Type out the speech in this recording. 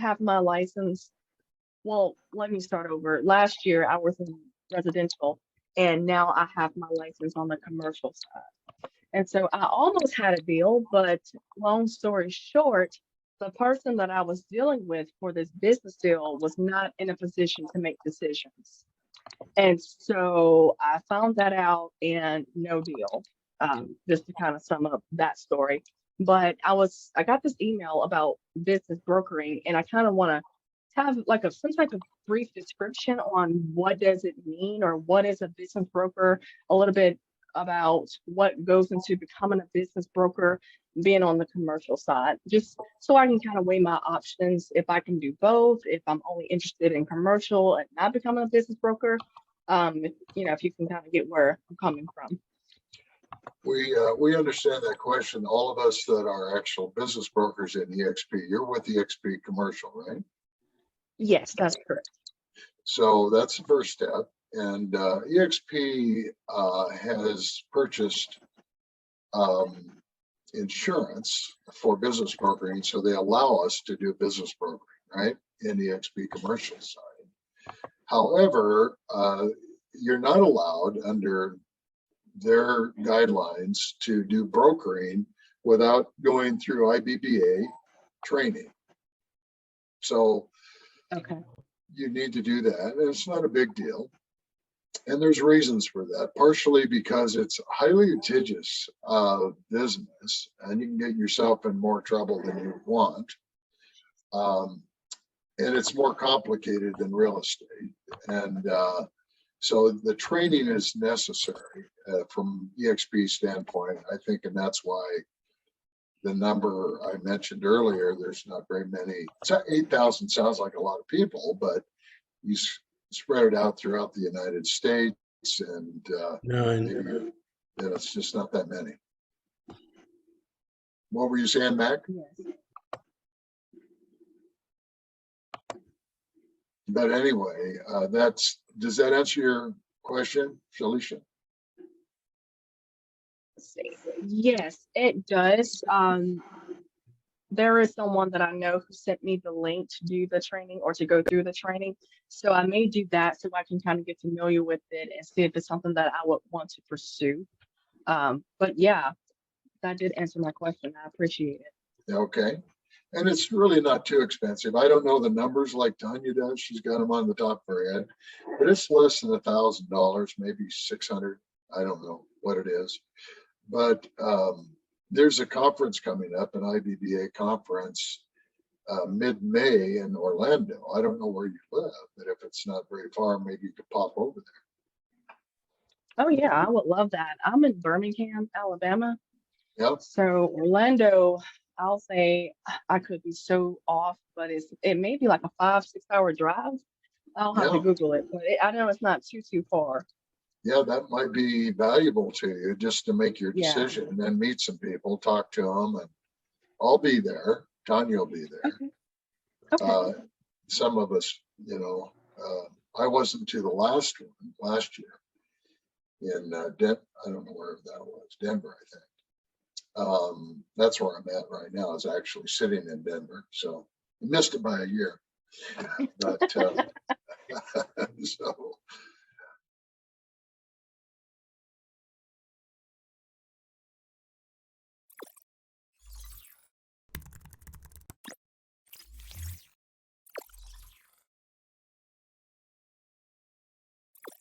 have my license. Well, let me start over. Last year I was in residential, and now I have my license on the commercial side. And so I almost had a deal, but long story short, the person that I was dealing with for this business deal was not in a position to make decisions. And so I found that out and no deal. Just to kind of sum up that story. But I got this email about business brokering, and I kind of want to have like some type of brief description on what does it mean, or what is a business broker, a little bit about what goes into becoming a business broker, being on the commercial side, just so I can kind of weigh my options, if I can do both, if I'm only interested in commercial and not becoming a business broker. If you can kind of get where I'm coming from. We understand that question. All of us that are actual business brokers in EXP, you're with EXP Commercial, right? Yes, that's correct. So that's the first step. And EXP has purchased insurance for business brokering, so they allow us to do business brokering, right, in the EXP Commercial side. However, you're not allowed under their guidelines to do brokering without going through IBBA training. So okay, you need to do that. And it's not a big deal. And there's reasons for that, partially because it's highly litigious business, and you can get yourself in more trouble than you want. And it's more complicated than real estate. And so the training is necessary from EXP standpoint, I think, and that's why the number I mentioned earlier, there's not very many. 8,000 sounds like a lot of people, but you spread it out throughout the United States, and it's just not that many. What were you saying, Mac? yes. But anyway, does that answer your question, Shalisha? Yes, it does. There is someone that I know who sent me the link to do the training, or to go through the training. So I may do that so I can kind of get familiar with it and see if it's something that I would want to pursue. But yeah, that did answer my question. I appreciate it. Okay. And it's really not too expensive. I don't know the numbers like Tanya does. She's got them on the top of her head, but it's less than $1,000, maybe 600. I don't know what it is, but there's a conference coming up, an IBBA conference, mid-May in Orlando. I don't know where you live, but if it's not very far, maybe you could pop over there. Oh yeah, I would love that. I'm in Birmingham, Alabama. Yep. So Orlando, I'll say I could be so off, but it may be like a 5-6 hour drive. I'll have to Google it, but I know it's not too far. Yeah, that might be valuable to you, just to make your decision, and then meet some people, talk to them, and I'll be there. Tanya will be there. Okay. Some of us, I wasn't to the last one last year in I don't know where that was, Denver, I think. That's where I'm at right now, is actually sitting in Denver. So I missed it by a year. But so